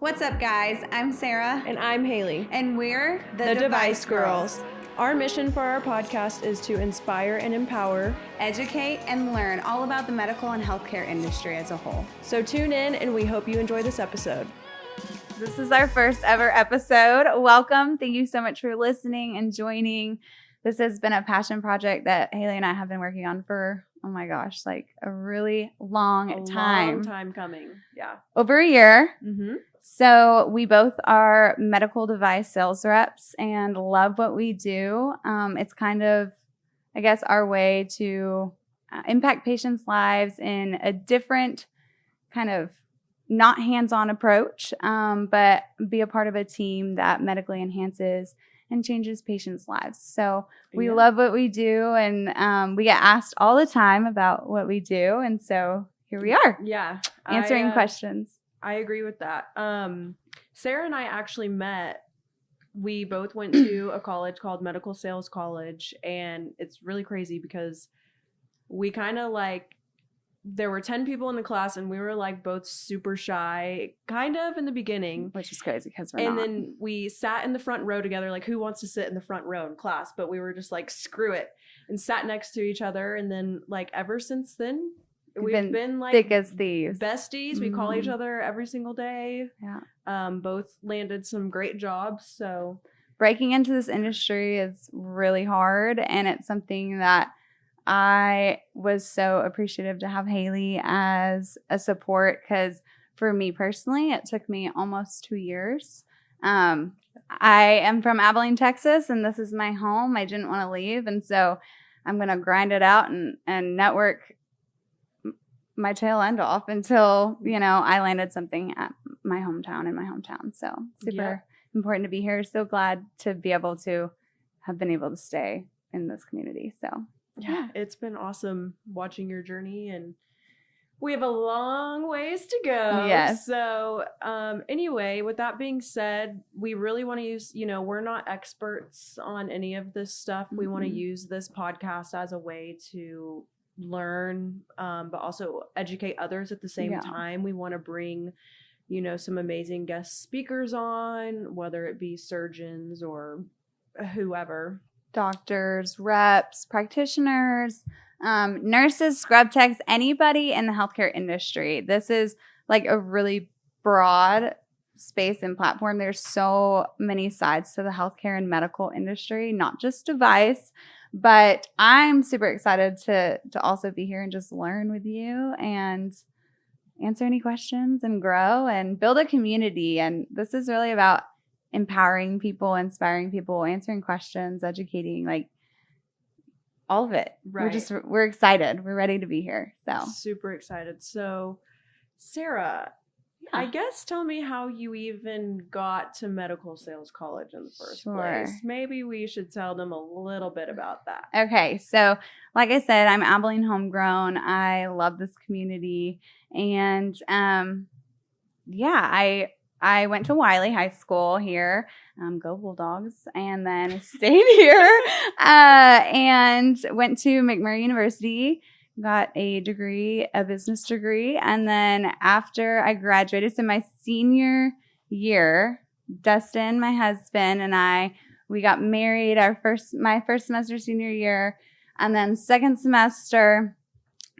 What's up, guys? I'm Sarah. And I'm Haley. And we're the Device Girls. Our mission for our podcast is to inspire and empower, educate, and learn all about the medical and healthcare industry as a whole. So tune in, and we hope you enjoy this episode. This is our first ever episode. Welcome. Thank you so much for listening and joining. This has been a passion project that Haley and I have been working on for, oh my gosh, like a really long time. Long time coming. Yeah. Over a year. Mm-hmm. So we both are medical device sales reps and love what we do. It's kind of, I guess, our way to impact patients' lives in a different kind of not hands-on approach, but be a part of a team that medically enhances and changes patients' lives. So we love what we do, and we get asked all the time about what we do. And so here we are. Yeah. Answering questions. I agree with that. Sarah and I actually met. We both went to a college called Medical Sales College, and it's really crazy because we kind of like, there were 10 people in the class, and we were like both super shy, kind of in the beginning. Which is crazy because we're and not. Then we sat in the front row together, like who wants to sit in the front row in class? But we were just like, screw it, and sat next to each other. And then like ever since then, we've been like thick as thieves. Besties. We call each other every single day. Yeah. Both landed some great jobs. So breaking into this industry is really hard, and it's something that I was so appreciative to have Haley as a support, because for me personally, it took me almost 2 years. I am from Abilene, Texas, and this is my home. I didn't want to leave, and so I'm going to grind it out and network my tail end off until, I landed something at my hometown, in my hometown. So super important to be here. So glad to be able to have been able to stay in this community. So yeah, it's been awesome watching your journey, and we have a long ways to go. Yes. So anyway, with that being said, we really want to use, we're not experts on any of this stuff. We want to use this podcast as a way to learn, but also educate others at the same time. We want to bring, some amazing guest speakers on, whether it be surgeons or whoever. Doctors, reps, practitioners, nurses, scrub techs, anybody in the healthcare industry. This is like a really broad space and platform. There's so many sides to the healthcare and medical industry, not just device. But I'm super excited to also be here and just learn with you and answer any questions and grow and build a community. And this is really about empowering people, inspiring people, answering questions, educating, like all of it. Right. We're excited. We're ready to be here. So super excited. So Sarah, I guess tell me how you even got to Medical Sales College in the first place. Maybe we should tell them a little bit about that. Okay. So like I said, I'm Abilene homegrown. I love this community. And I went to Wiley High School here, go Bulldogs, and then stayed here and went to McMurray University. Got a degree, a business degree. And then after I graduated, so my senior year, Dustin, my husband, and we got married my first semester senior year. And then second semester,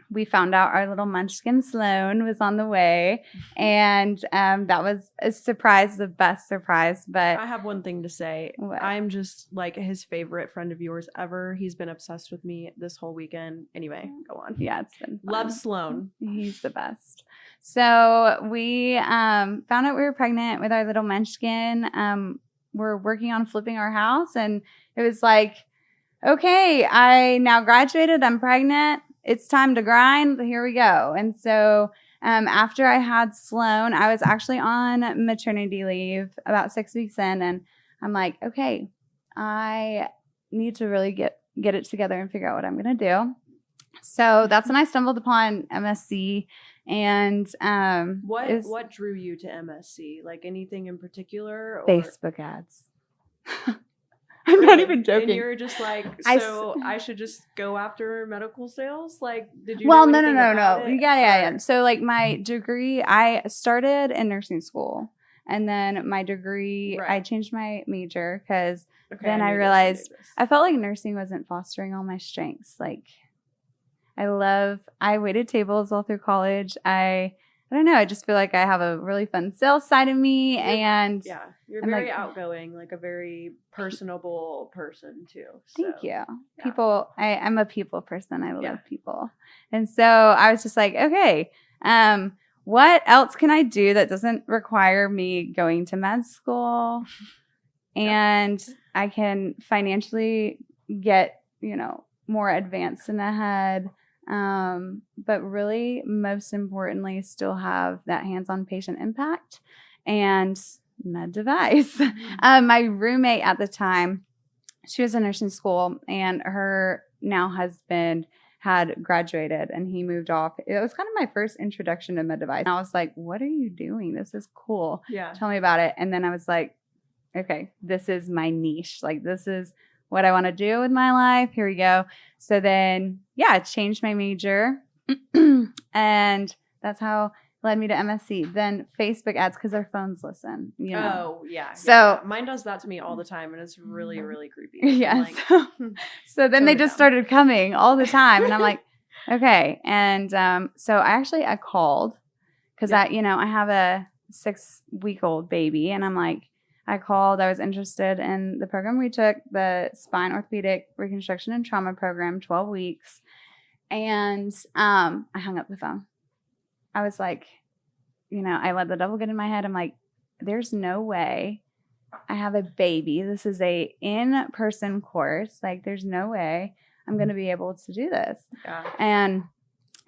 we found out our little munchkin Sloan was on the way. And that was a surprise, the best surprise. But I have one thing to say. What? I'm just like his favorite friend of yours ever. He's been obsessed with me this whole weekend. Anyway, go on. Yeah, it's been fun. Love Sloan. He's the best. So we found out we were pregnant with our little munchkin. We're working on flipping our house, and it was like, okay, I now graduated. I'm pregnant. It's time to grind. Here we go. And so after I had Sloan, I was actually on maternity leave about 6 weeks in. And I'm like, okay, I need to really get it together and figure out what I'm going to do. So that's when I stumbled upon MSC. And what drew you to MSC? Like anything in particular? Or? Facebook ads. I'm not even joking. And you were just like, I should just go after medical sales? Like, did you Well, know no. anything about it? Yeah. So like my degree, I started in nursing school. And then my degree, Right. I changed my major because Okay, then I knew this, realized knew this. I felt like nursing wasn't fostering all my strengths. Like I waited tables all through college. I don't know. I just feel like I have a really fun sales side of me, and You're I'm very like, outgoing, like a very personable person too. thank So, you. yeah. People, I'm a people person. I Yeah. love people. And so I was just like, okay, what else can I do that doesn't require me going to med school? And I can financially get, more advanced and ahead. But really, most importantly, still have that hands-on patient impact and med device. My roommate at the time, she was in nursing school, and her now husband had graduated and he moved off. It was kind of my first introduction to med device. And I was like, what are you doing? This is cool. Yeah. Tell me about it. And then I was like, okay, this is my niche. Like, this is what I want to do with my life. Here we go. So then, I changed my major. And that's how it led me to MSc. Then Facebook ads, because our phones listen, Oh, yeah. So mine does that to me all the time, and it's really, really creepy. Yeah. Like, so then they just down. started coming all the time. And I'm like, okay. And so I called because I have a 6-week-old baby. And I'm like, I called. I was interested in the program we took, the spine orthopedic reconstruction and trauma program, 12 weeks. And I hung up the phone. I was like, I let the devil get in my head. I'm like, there's no way I have a baby. This is a in-person course. Like, there's no way I'm going to be able to do this. Yeah. And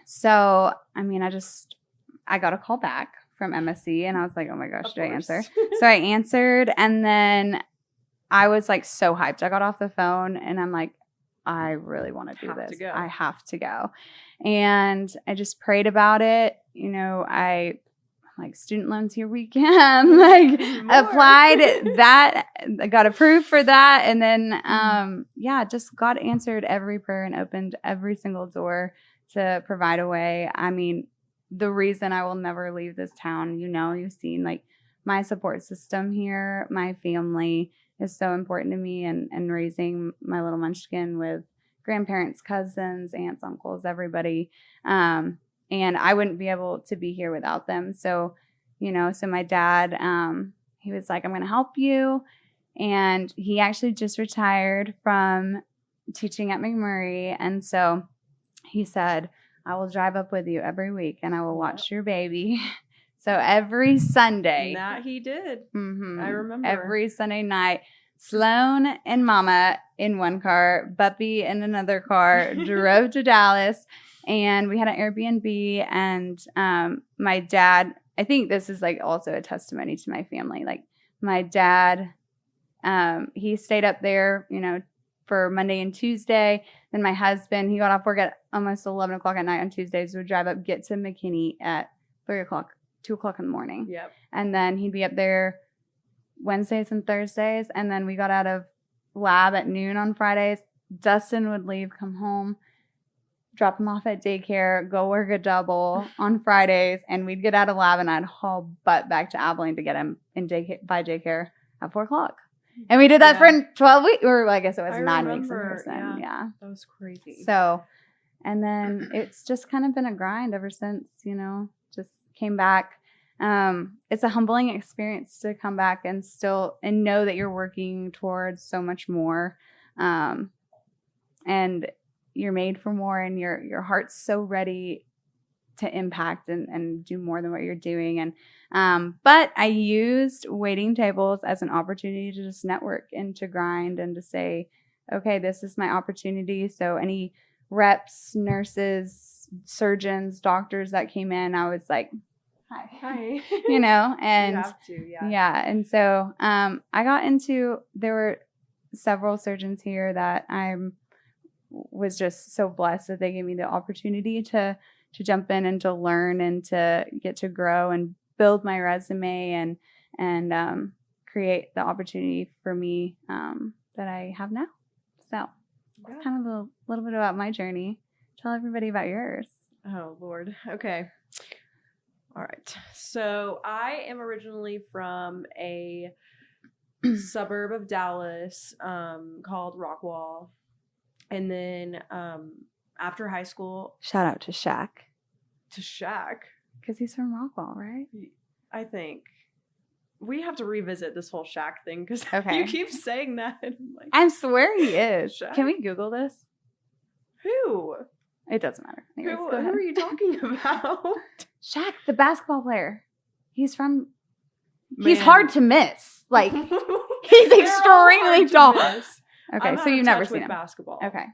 so, I got a call back from MSc, and I was like, oh my gosh, should I answer? So I answered, and then I was like so hyped. I got off the phone, and I'm like, I really want to do this. I have to go. And I just prayed about it. I like, student loans, here we can. Like, applied that, I got approved for that. And then, just God answered every prayer and opened every single door to provide a way. I mean, the reason I will never leave this town, you've seen, like, my support system here, my family is so important to me, and raising my little munchkin with grandparents, cousins, aunts, uncles, everybody. And I wouldn't be able to be here without them. So, so my dad, he was like, I'm going to help you. And he actually just retired from teaching at McMurray. And so he said, I will drive up with you every week and I will watch your baby. So every Sunday. That he did. Mm-hmm, I remember. Every Sunday night, Sloan and Mama in one car, Buppy in another car, drove to Dallas, and we had an Airbnb. And my dad, I think this is like also a testimony to my family. Like, my dad, he stayed up there, for Monday and Tuesday. Then my husband, he got off work at almost 11 o'clock at night on Tuesdays, would drive up, get to McKinney at 3 o'clock, 2 o'clock in the morning. Yep. And then he'd be up there Wednesdays and Thursdays. And then we got out of lab at noon on Fridays. Dustin would leave, come home, drop him off at daycare, go work a double on Fridays. And we'd get out of lab and I'd haul butt back to Abilene to get him by daycare at 4 o'clock. And we did that for 12 weeks, or I guess it was 9 weeks in person. Yeah. That was crazy. So, and then it's just kind of been a grind ever since, just came back. It's a humbling experience to come back and know that you're working towards so much more. And you're made for more, and your heart's so ready to impact and do more than what you're doing. And but I used waiting tables as an opportunity to just network and to grind and to say, okay, this is my opportunity. So any reps, nurses, surgeons, doctors that came in, I was like, hi. And you have to, yeah. And so I got into, there were several surgeons here that I was just so blessed that they gave me the opportunity to jump in and to learn and to get to grow and build my resume and create the opportunity for me that I have now. So that's kind of a little bit about my journey. Tell everybody about yours. Oh, Lord. Okay. All right. So I am originally from a suburb of Dallas called Rockwall. And then after high school. Shout out to Shaq. To Shaq. Because he's from Rockwall, right? I think. We have to revisit this whole Shaq thing because okay. you keep saying that. Like, I swear he is. Shaq? Can we Google this? Who? It doesn't matter. Anyways, who are you talking about? Shaq, the basketball player. He's hard to miss. Like, he's extremely tall. Okay, so you've never seen him. Basketball. Okay.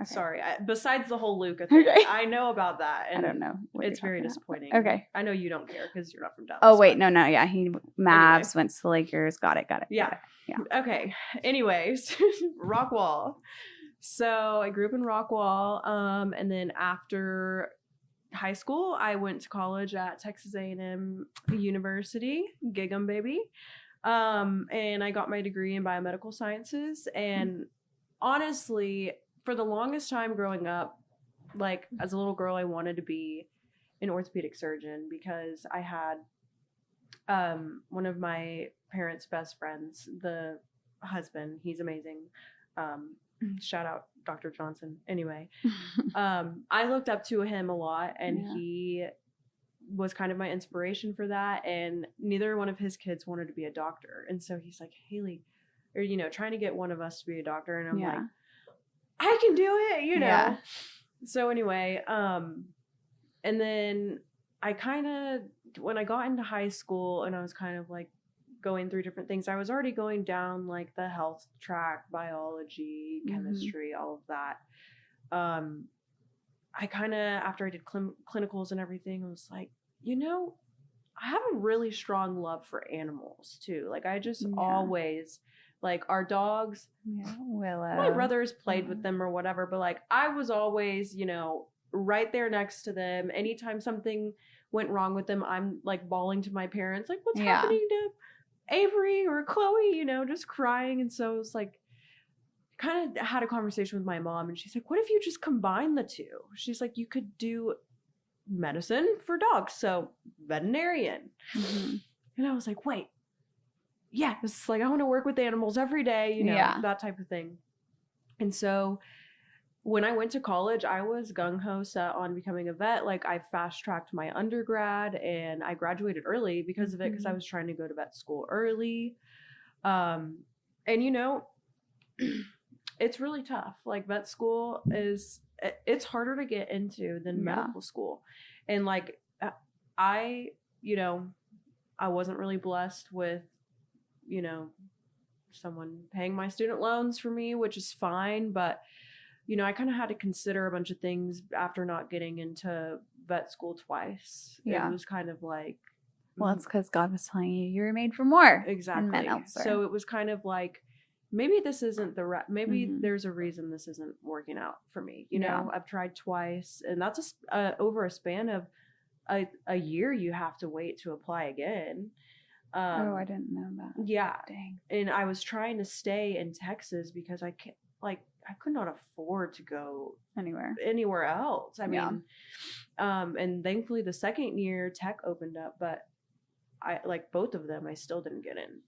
Sorry. Besides the whole Luka thing, okay. I know about that. And I don't know. It's very disappointing. Okay. I know you don't care because you're not from Dallas. Oh, wait. No. Yeah. He Mavs went to the Lakers. Got it. Yeah. Okay. Anyways, Rockwall. So I grew up in Rockwall. And then after high school, I went to college at Texas A&M University, Gig'em baby. And I got my degree in biomedical sciences. And honestly, for the longest time growing up, like as a little girl, I wanted to be an orthopedic surgeon because I had one of my parents' best friends, the husband. He's amazing. Shout out Dr. Johnson. Anyway, I looked up to him a lot, and he was kind of my inspiration for that. And neither one of his kids wanted to be a doctor, and so he's like, Haley, or trying to get one of us to be a doctor, and I'm like, I can do it, Yeah. So anyway, and then I when I got into high school and I was kind of like going through different things, I was already going down like the health track, biology, chemistry, all of that. I kind of, after I did clinicals and everything, I was like, I have a really strong love for animals too. Like I just always... Like our dogs, Willow. My brothers played with them or whatever, but like I was always, right there next to them. Anytime something went wrong with them, I'm like bawling to my parents, like, what's happening to Avery or Chloe, just crying. And so it was like, kind of had a conversation with my mom, and she's like, what if you just combine the two? She's like, you could do medicine for dogs, so veterinarian. And I was like, wait. Yeah, it's like I want to work with animals every day, that type of thing. And so when I went to college, I was gung-ho set on becoming a vet. Like I fast-tracked my undergrad and I graduated early because of it, because I was trying to go to vet school early. And it's really tough. Like vet school it's harder to get into than medical school. And like I wasn't really blessed with someone paying my student loans for me, which is fine. But, I kind of had to consider a bunch of things after not getting into vet school twice. Yeah. It was kind of like. Well, it's because God was telling you were made for more. Exactly. So it was kind of like, maybe this isn't maybe there's a reason this isn't working out for me. I've tried twice, and that's over a span of a year you have to wait to apply again. I didn't know that. Yeah. Dang. And I was trying to stay in Texas because I could not afford to go anywhere else. I mean, and thankfully the second year tech opened up, but I like both of them, I still didn't get in.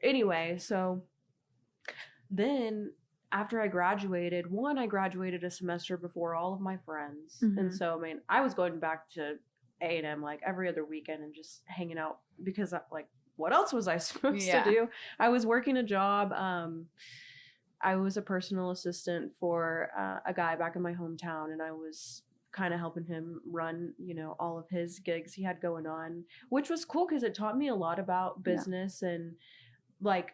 Anyway, so then after I graduated, I graduated a semester before all of my friends. And so, I was going back to A&M like every other weekend and just hanging out because what else was I supposed to do? I was working a job. I was a personal assistant for a guy back in my hometown, and I was kind of helping him run, all of his gigs he had going on, which was cool because it taught me a lot about business. And like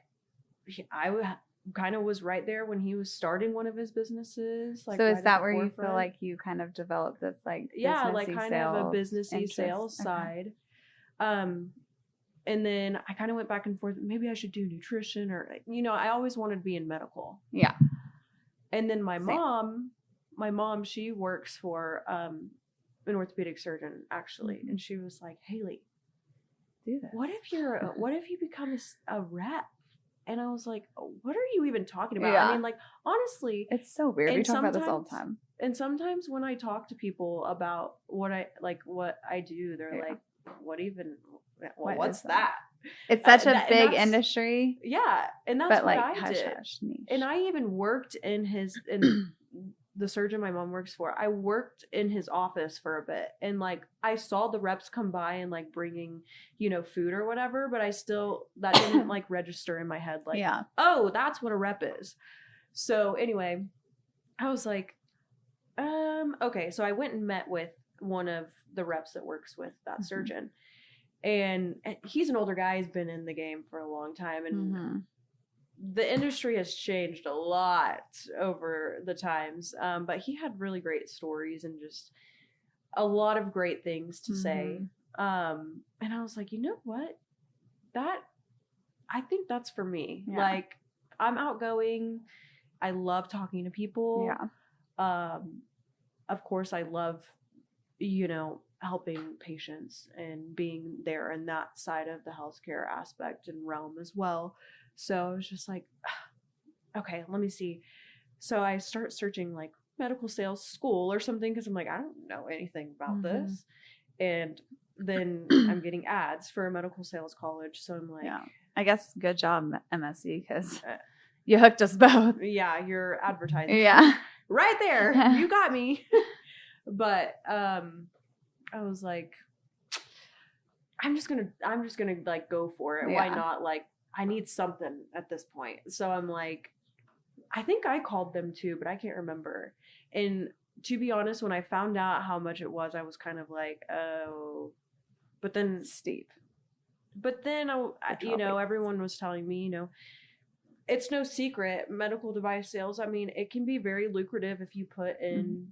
I kind of was right there when he was starting one of his businesses. Like, so is that where you feel like you kind of developed this like like kind of a businessy sales side? And then I kind of went back and forth. Maybe I should do nutrition, or I always wanted to be in medical. Yeah. And then my mom, she works for an orthopedic surgeon actually, and she was like, Haley, do this. What if you become a rep? And I was like, what are you even talking about? I mean, like, honestly. It's so weird. We talk about this all the time. And sometimes when I talk to people about what I do, they're like, what's that? It's such a big that's, industry. Yeah. And that's but what like, I hush, did. hush, niche. And I even worked in the surgeon my mom works for. I worked in his office for a bit, and like I saw the reps come by and like bringing, food or whatever, but that didn't like register in my head. Like, oh, that's what a rep is. So anyway, I was like, okay. So I went and met with one of the reps that works with that surgeon. And he's an older guy. He's been in the game for a long time. And the industry has changed a lot over the times. But he had really great stories and just a lot of great things to say. And I was like, you know what? I think that's for me. Yeah. Like, I'm outgoing. I love talking to people. Yeah. Of course, I love, helping patients and being there in that side of the healthcare aspect and realm as well. So I was just like, okay, let me see. So I start searching like medical sales school or something because I'm like, I don't know anything about this. And then I'm getting ads for a medical sales college. So I'm like, I guess good job, MSC, because you hooked us both. Yeah, you're advertising. Yeah. Right there. You got me. But I was like, I'm just gonna like go for it. Yeah. Why not? Like, I need something at this point. So I'm like, I think I called them too, but I can't remember. And to be honest, when I found out how much it was, I was kind of like, oh, but then steep. But then everyone was telling me, it's no secret, medical device sales. I mean, it can be very lucrative if you put in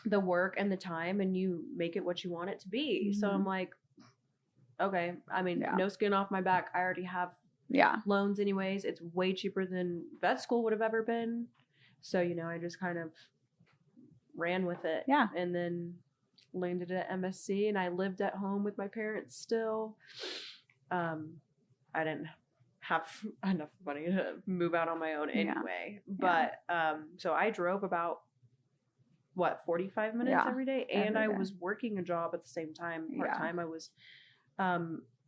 the work and the time and you make it what you want it to be. So I'm like, okay, I mean, no skin off my back. I already have loans anyways. It's way cheaper than vet school would have ever been. So, I just kind of ran with it. Yeah. And then landed at MSC, and I lived at home with my parents still. I didn't have enough money to move out on my own anyway. But so I drove about 45 minutes every day, and I was working a job at the same time, part-time. I was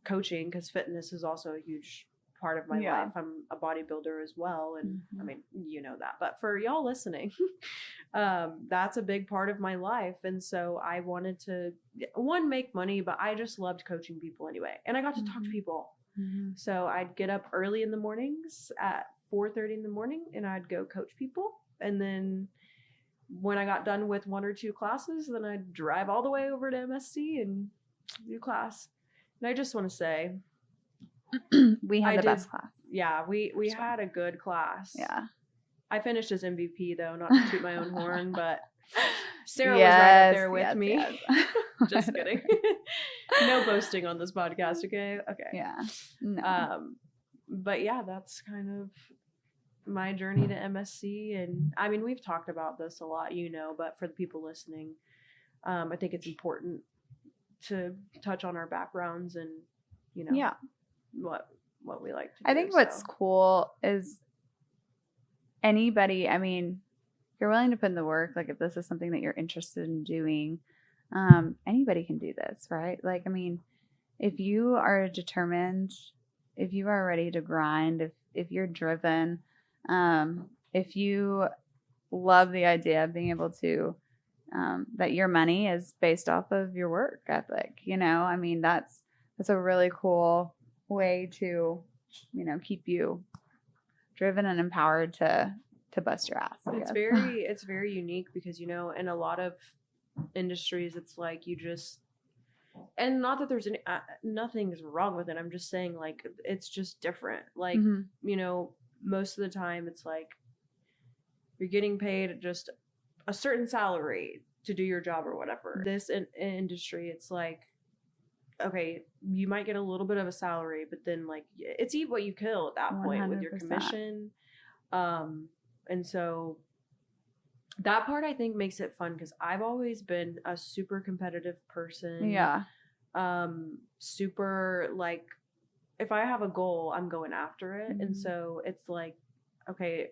coaching because fitness is also a huge part of my life. I'm a bodybuilder as well, and I mean, that. But for y'all listening, that's a big part of my life, and so I wanted to make money, but I just loved coaching people anyway, and I got to talk to people. So I'd get up early in the mornings at 4:30 in the morning, and I'd go coach people, and then when I got done with 1 or 2 classes, then I'd drive all the way over to MSC and do class. And I just want to say, we had the best class. Yeah, we had a good class. Yeah. I finished as MVP though, not to toot my own horn, but Sarah was right up there with me. Yes. Just kidding. No boasting on this podcast, okay? Okay. Yeah. No. But yeah, that's kind of my journey to MSC. And I mean, we've talked about this a lot, but for the people listening, I think it's important to touch on our backgrounds and, what we like to do. I think what's cool is anybody, I mean, if you're willing to put in the work, like if this is something that you're interested in doing, anybody can do this, right? Like, I mean, if you are determined, if you are ready to grind, if you're driven, if you love the idea of being able to, that your money is based off of your work ethic, I mean, that's a really cool way to, keep you driven and empowered to bust your ass. It's very unique because, in a lot of industries, it's like you just, and not that there's nothing's wrong with it. I'm just saying, like, it's just different. Like, most of the time it's like you're getting paid just a certain salary to do your job or whatever. This industry, it's like, okay, you might get a little bit of a salary, but then like it's eat what you kill at that point 100%. With your commission. And so that part I think makes it fun because I've always been a super competitive person. Yeah. Super like if I have a goal, I'm going after it. And so it's like, okay,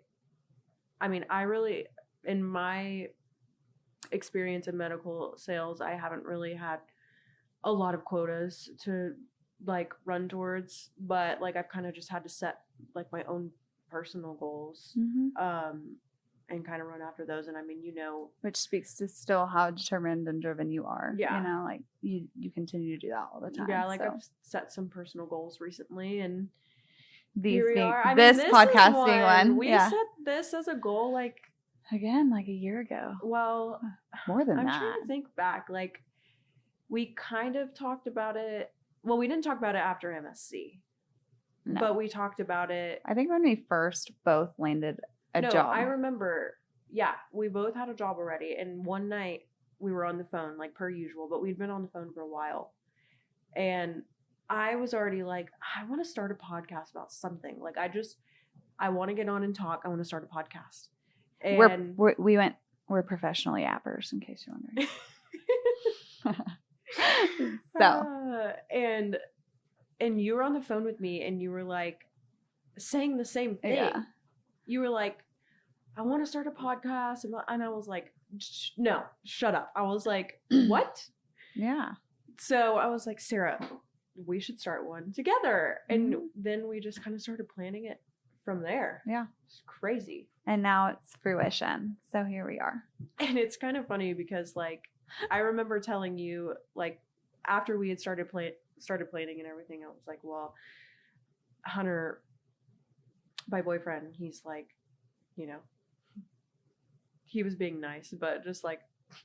I mean, I really, in my experience in medical sales, I haven't really had a lot of quotas to like run towards, but like I've kind of just had to set like my own personal goals, and kind of run after those. And I mean, which speaks to still how determined and driven you are. Yeah. Like you continue to do that all the time. Yeah, like I've set some personal goals recently, and these here we being are. this podcasting one. We set this as a goal like again like a year ago. Well, more than I'm that. trying to think back. Like we kind of talked about it. Well, we didn't talk about it after MSC, but we talked about it. I think when we first both landed a job. I remember. Yeah, we both had a job already, and one night we were on the phone like per usual, but we'd been on the phone for a while, and I was already like, I want to start a podcast about something. Like I want to get on and talk. I want to start a podcast. And we're professional yappers, in case you're wondering. So and you were on the phone with me, and you were like saying the same thing. Yeah. You were like, I want to start a podcast, and I was like, no, shut up. I was like, what? Yeah. So I was like, Sarah, we should start one together. And then we just kind of started planning it from there. Yeah. It's crazy. And now it's fruition. So here we are. And it's kind of funny because like, I remember telling you like after we had started planning and everything, I was like, well, Hunter, my boyfriend, he's like, he was being nice, but just like,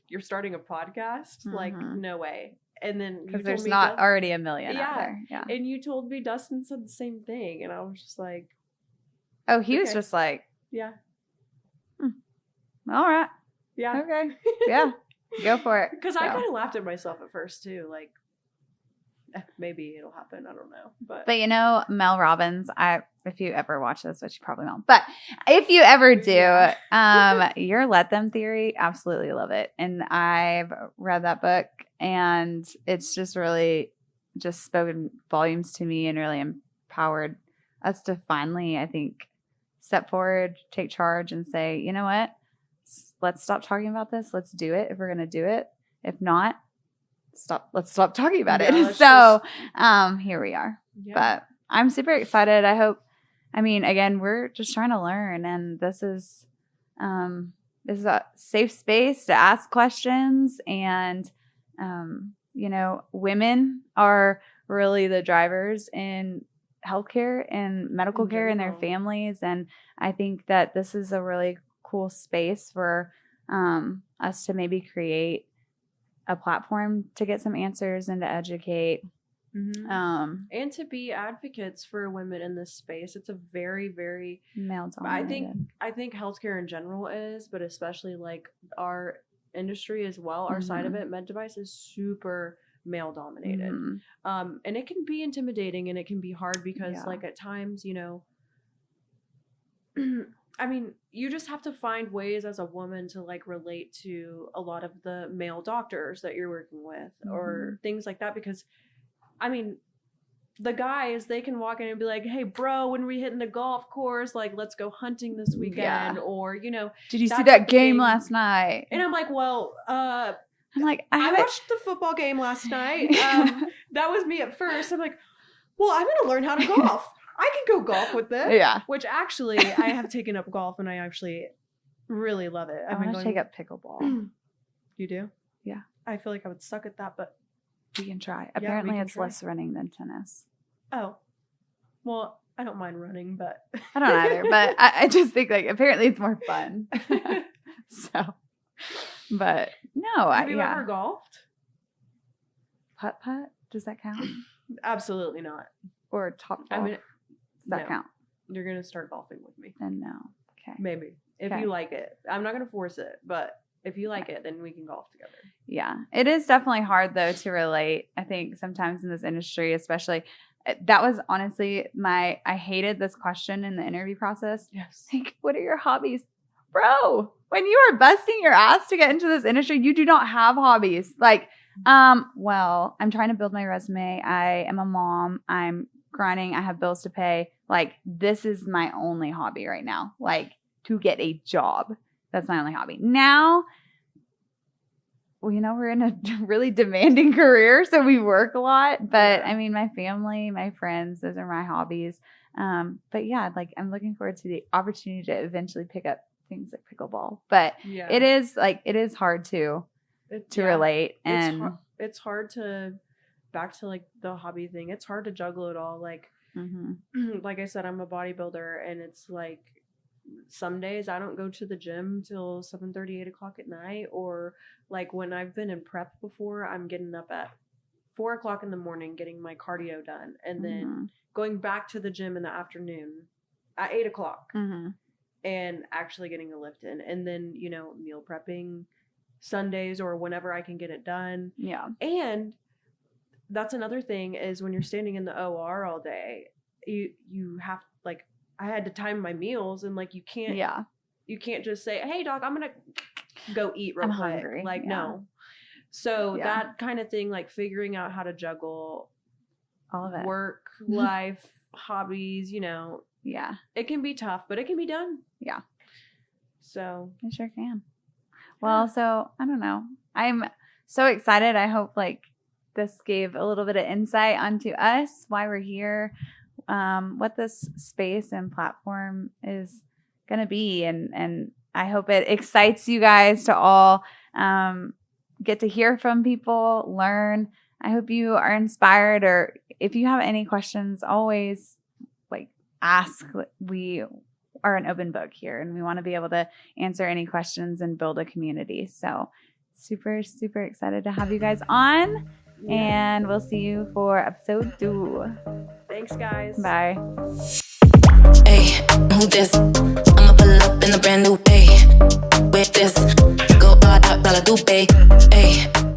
you're starting a podcast? Like, no way. And then because there's not already a million out there. Yeah. And you told me Dustin said the same thing, and I was just like, oh, he was just like, yeah, all right, yeah, okay, yeah, go for it. Because I kind of laughed at myself at first too, like maybe it'll happen, I don't know, but Mel Robbins, if you ever watch this, which you probably won't, but if you ever do, your let them theory, absolutely love it. And I've read that book, and it's just really just spoken volumes to me and really empowered us to finally, I think, step forward, take charge, and say, you know what, let's stop talking about this. Let's do it if we're going to do it. If not, let's stop talking about it. So here we are. Yeah. But I'm super excited. I hope, again, we're just trying to learn, and this is a safe space to ask questions. And women are really the drivers in healthcare and medical care in their families, and I think that this is a really cool space for us to maybe create a platform to get some answers and to educate, and to be advocates for women in this space. It's a very, very male dominated. I think healthcare in general is, but especially like our industry as well, our side of it, med device, is super male dominated. And it can be intimidating, and it can be hard because like at times, you just have to find ways as a woman to like relate to a lot of the male doctors that you're working with or things like that. Because the guys, they can walk in and be like, hey bro, when we hitting the golf course, like let's go hunting this weekend, or did you see that game last night? And I'm like, well, I'm like, I watched the football game last night. That was me at first. I'm like, well, I'm gonna learn how to golf. I can go golf with this. Yeah. Which actually, I have taken up golf, and I actually really love it. I want to take up pickleball. You do? Yeah. I feel like I would suck at that, but we can try. Apparently, it's less running than tennis. Oh. Well, I don't mind running, but I don't either. But I just think like apparently it's more fun. So, but no. Have you ever golfed? Putt? Does that count? Absolutely not. Or top golf? Does that count? You're going to start golfing with me. Then no. Okay. Maybe. If you like it. I'm not going to force it, but if you like it, then we can golf together. Yeah. It is definitely hard, though, to relate. I think sometimes in this industry, especially, that was honestly I hated this question in the interview process. Yes. Like, what are your hobbies? Bro, when you are busting your ass to get into this industry, you do not have hobbies. Like, well, I'm trying to build my resume. I am a mom. I'm grinding. I have bills to pay. Like, this is my only hobby right now. Like, to get a job. That's my only hobby. Now, we're in a really demanding career, so we work a lot. But I mean, my family, my friends, those are my hobbies. But yeah, like I'm looking forward to the opportunity to eventually pick up things like pickleball. But it is hard to relate, and it's hard to back to like the hobby thing. It's hard to juggle it all. Like, like I said, I'm a bodybuilder, and it's like some days I don't go to the gym till 7:30, 8 o'clock at night, or like when I've been in prep before, I'm getting up at 4 o'clock in the morning, getting my cardio done, and then going back to the gym in the afternoon at 8 o'clock and actually getting a lift in, and then, meal prepping Sundays or whenever I can get it done. Yeah. And that's another thing is when you're standing in the OR all day, you have, like, I had to time my meals, and like you can't just say, hey doc, I'm gonna go eat real quick. Hungry. Like, no. So that kind of thing, like figuring out how to juggle all of it, work, life, hobbies, it can be tough, but it can be done. Yeah. So it sure can. Well, so I don't know. I'm so excited. I hope like this gave a little bit of insight onto us, why we're here, what this space and platform is going to be. And I hope it excites you guys to all get to hear from people, learn. I hope you are inspired, or if you have any questions, always like ask. We are an open book here, and we want to be able to answer any questions and build a community. So super, super excited to have you guys on, and we'll see you for episode 2. Thanks, guys. Bye. Hey, who this? I'ma pull up in a brand new day. With this, go hard out, dollar do pay. Hey.